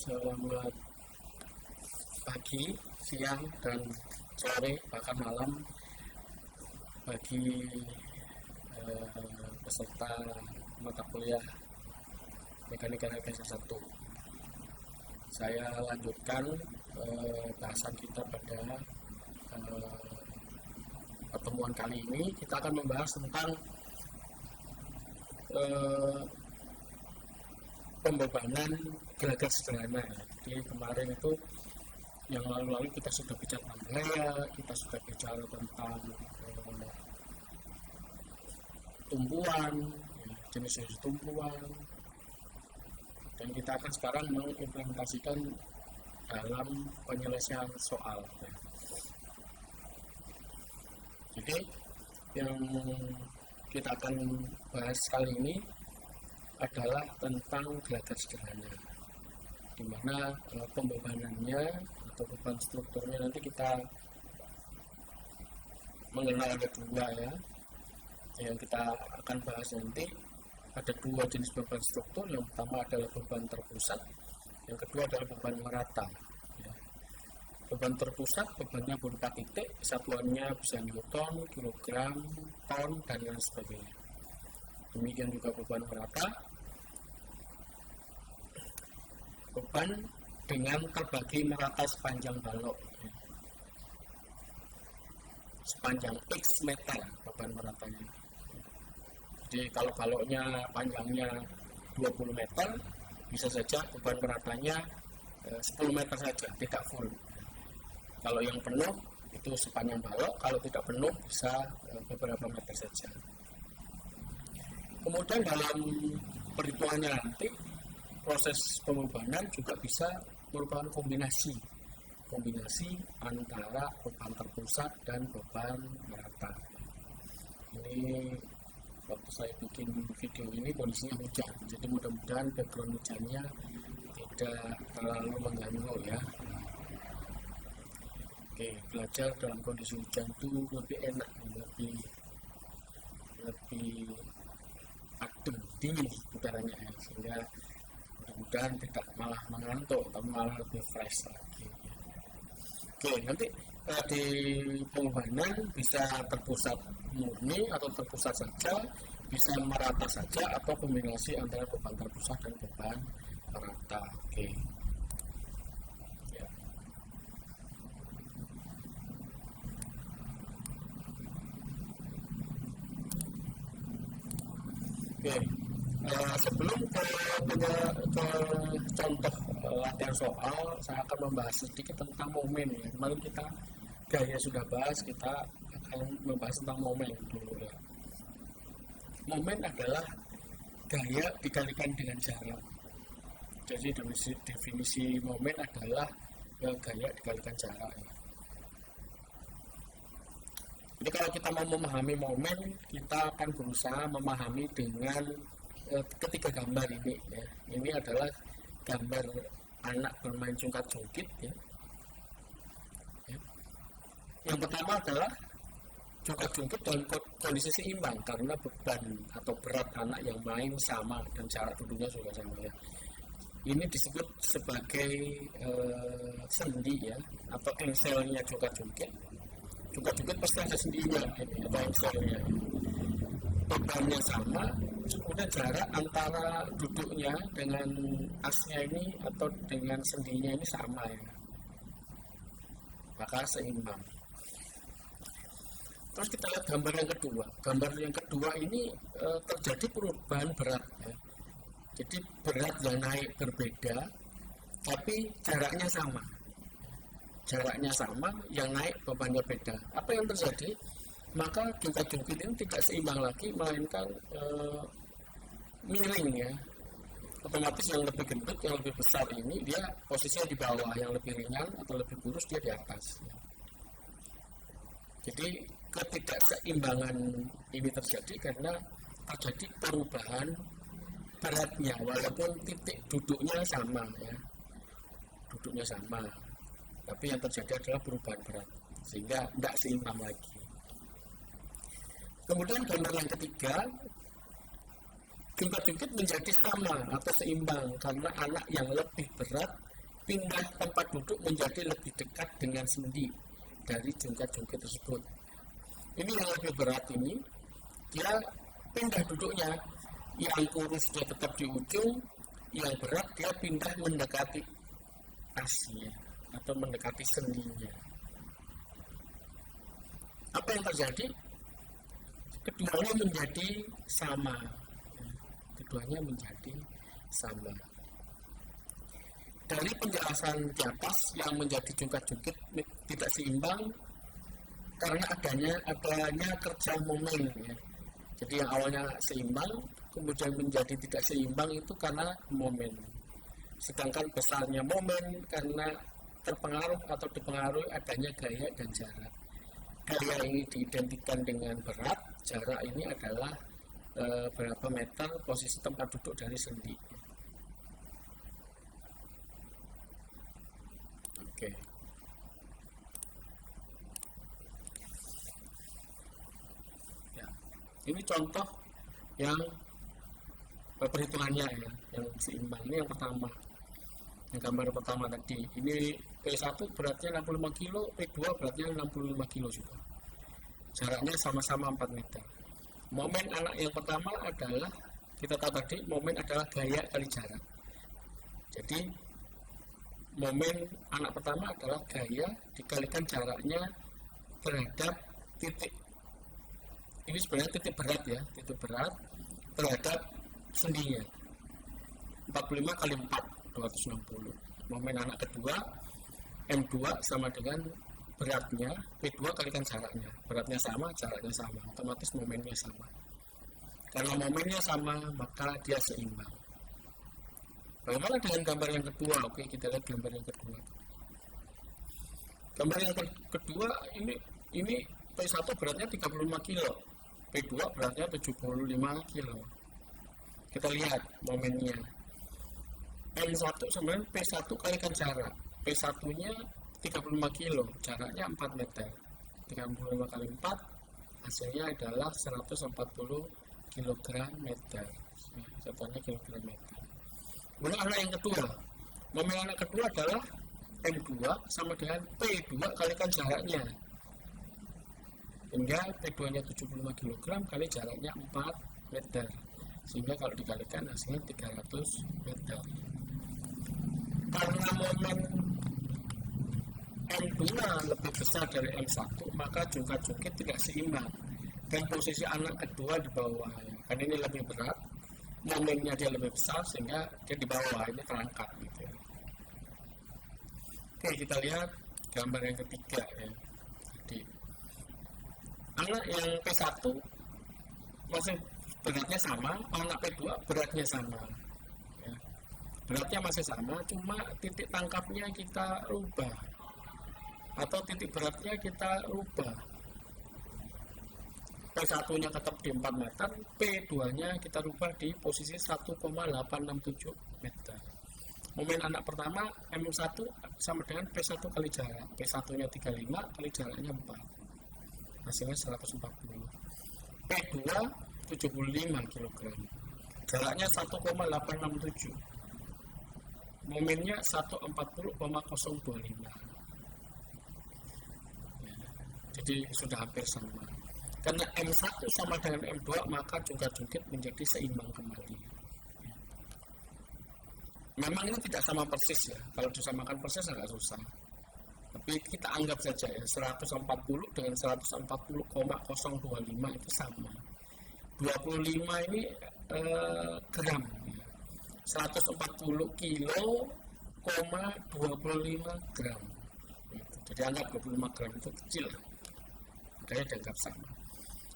Selamat pagi, siang, dan sore, bahkan malam bagi peserta mata kuliah Mekanika Rekayasa 1. Saya lanjutkan bahasan kita pada pertemuan kali ini. Kita akan membahas tentang pembebanan gelagat sederhana. Jadi kemarin itu yang lalu-lalu kita sudah bicara tentang gaya, kita sudah bicara tentang tumpuan, jenis-jenis tumpuan, dan kita akan sekarang mengimplementasikan dalam penyelesaian soal. Jadi yang kita akan bahas kali ini adalah tentang gelagat sederhana, di mana pembebanannya atau beban strukturnya nanti kita mengenal ada dua ya. Yang kita akan bahas nanti ada dua jenis beban struktur. Yang pertama adalah beban terpusat, yang kedua adalah beban merata. Beban terpusat bebannya berupa titik, satuannya bisa newton, kilogram, ton, dan lain sebagainya. Demikian juga beban merata, beban dengan terbagi merata sepanjang balok, sepanjang X meter beban meratanya. Jadi kalau baloknya panjangnya 20 meter, bisa saja beban meratanya 10 meter saja, tidak full. Kalau yang penuh itu sepanjang balok, kalau tidak penuh bisa beberapa meter saja. Kemudian dalam perhitungannya nanti proses pembebanan juga bisa merupakan kombinasi antara beban terpusat dan beban merata. Ini waktu saya bikin video ini kondisinya hujan, jadi mudah-mudahan background hujannya tidak terlalu mengganggu ya. Oke, belajar dalam kondisi hujan itu lebih enak, lebih adem, dingin udaranya ya, sehingga mudah-mudahan tidak malah mengantuk, tapi malah lebih fresh lagi. Oke, nanti di pembebanan bisa terpusat murni atau terpusat saja, bisa merata saja, atau kombinasi antara beban terpusat dan beban merata. Oke. Ya. Oke. Sebelum ke contoh latihan soal, saya akan membahas sedikit tentang momen ya. Kemarin kita gaya sudah bahas, kita akan membahas tentang momen dulu ya. Momen adalah gaya dikalikan dengan jarak. Jadi definisi momen adalah gaya dikalikan jarak ya. Jadi kalau kita mau memahami momen, kita akan berusaha memahami dengan ketiga gambar ini ya. Ini adalah gambar anak bermain cungkat-cungkit ya. Yang pertama adalah cungkat-cungkit dalam kondisi seimbang karena beban atau berat anak yang main sama dan jarak duduknya juga sama ya. Ini disebut sebagai sendi ya, atau engselnya cungkat-cungkit. Cungkat-cungkit pasti ada sendinya atau engselnya. Bebannya sama, kemudian jarak antara duduknya dengan asnya ini atau dengan sendinya ini sama ya, maka seimbang. Terus kita lihat gambar yang kedua. Gambar yang kedua ini terjadi perubahan berat ya. Jadi berat yang naik berbeda, tapi jaraknya sama. Jaraknya sama, yang naik bebannya beda. Apa yang terjadi? Maka cungkat-cungkit ini tidak seimbang lagi, melainkan miring ya. Otomatis yang lebih gendut, yang lebih besar ini dia posisinya di bawah, yang lebih ringan atau lebih kurus dia di atas ya. Jadi ketidakseimbangan ini terjadi karena terjadi perubahan beratnya, walaupun titik duduknya sama ya, duduknya sama, tapi yang terjadi adalah perubahan berat sehingga tidak seimbang lagi. Kemudian gambar yang ketiga, jungkat-jungkit menjadi sama atau seimbang karena anak yang lebih berat pindah tempat duduk menjadi lebih dekat dengan sendi dari jungkat-jungkit tersebut. Ini yang lebih berat ini, dia pindah duduknya, yang kurus dia tetap di ujung, yang berat dia pindah mendekati asnya atau mendekati sendinya. Apa yang terjadi? Keduanya menjadi sama. Keduanya menjadi sama. Dari penjelasan di atas yang menjadi jungkat-jungkit tidak seimbang karena adanya kerja momen. Ya. Jadi yang awalnya seimbang, kemudian menjadi tidak seimbang itu karena momen. Sedangkan besarnya momen karena terpengaruh atau dipengaruhi adanya gaya dan jarak. Gaya ini diidentikan dengan berat, jarak ini adalah berapa meter posisi tempat duduk dari sendi. Oke. Ya, ini contoh yang perhitungannya ya, yang seimbang. Ini yang pertama. Yang gambar pertama tadi. Ini P1 beratnya 65 kilo, P2 beratnya 65 kilo juga. Jaraknya sama-sama 4 meter. Momen anak yang pertama adalah, kita tahu tadi, momen adalah gaya kali jarak. Jadi, momen anak pertama adalah gaya dikalikan jaraknya terhadap titik. Ini sebenarnya titik berat ya, titik berat terhadap sendinya. 45 kali 4, 260. Momen anak kedua, M2 sama dengan beratnya, P2 kalikan jaraknya. Beratnya sama, jaraknya sama, otomatis momennya sama. Karena momennya sama, maka dia seimbang. Bagaimana dengan gambar yang kedua? Oke, kita lihat gambar yang kedua. Gambar yang kedua, ini P1 beratnya 35 kilo, P2 beratnya 75 kilo. Kita lihat momennya. M1 sama dengan P1 kalikan jarak. P1 nya 35 kilo, jaraknya 4 meter. 35 kali 4, hasilnya adalah 140 kg meter. Contohnya kilogram meter. Kemudian anak yang kedua. Momen anak kedua adalah M2 sama dengan P2 kalikan jaraknya. Hingga P2 nya 75 kg kali jaraknya 4 meter. Sehingga kalau dikalikan hasilnya 300 meter. Karena momen M2 lebih besar dari M1, maka jungkat-jungkit tidak seimbang. Dan posisi anak kedua di bawah. Karena ini lebih berat, momennya dia lebih besar sehingga dia di bawah, ini terangkat gitu. Oke, kita lihat gambar yang ketiga ya. Jadi anak yang P1 masih beratnya sama, anak P2 beratnya sama. Ya. Beratnya masih sama, cuma titik tangkapnya kita rubah atau titik beratnya kita rubah. P1 nya tetap di 4 meter, P2 nya kita rubah di posisi 1,867 meter. Momen anak pertama M1 sama dengan P1 kali jarak. P1 nya 35 kali jaraknya 4, hasilnya 140. P2 75 kg, jaraknya 1,867, momennya 140,025. Jadi sudah hampir sama. Karena M1 sama dengan M2, maka jungkat-jungkit menjadi seimbang kembali. Memang ini tidak sama persis ya. Kalau disamakan persis agak susah. Tapi kita anggap saja ya, 140 dengan 140,025 itu sama. 25 ini gram. 140 kilo, 25 gram. Jadi anggap 25 gram itu kecil. Makanya dianggap sama.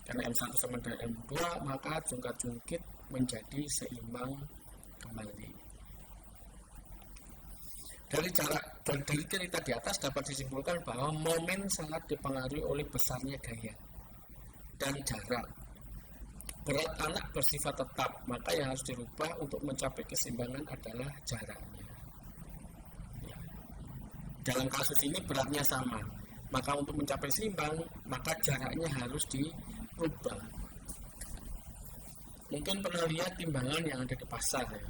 Karena M1 sama dengan M2, maka jungkat-jungkit menjadi seimbang kembali. Dari cerita di atas dapat disimpulkan bahwa momen sangat dipengaruhi oleh besarnya gaya dan jarak. Berat anak bersifat tetap, maka yang harus dirubah untuk mencapai keseimbangan adalah jaraknya. Ya. Dalam kasus ini beratnya sama, maka untuk mencapai seimbang, maka jaraknya harus dirubah. Mungkin pernah lihat timbangan yang ada di pasar ya.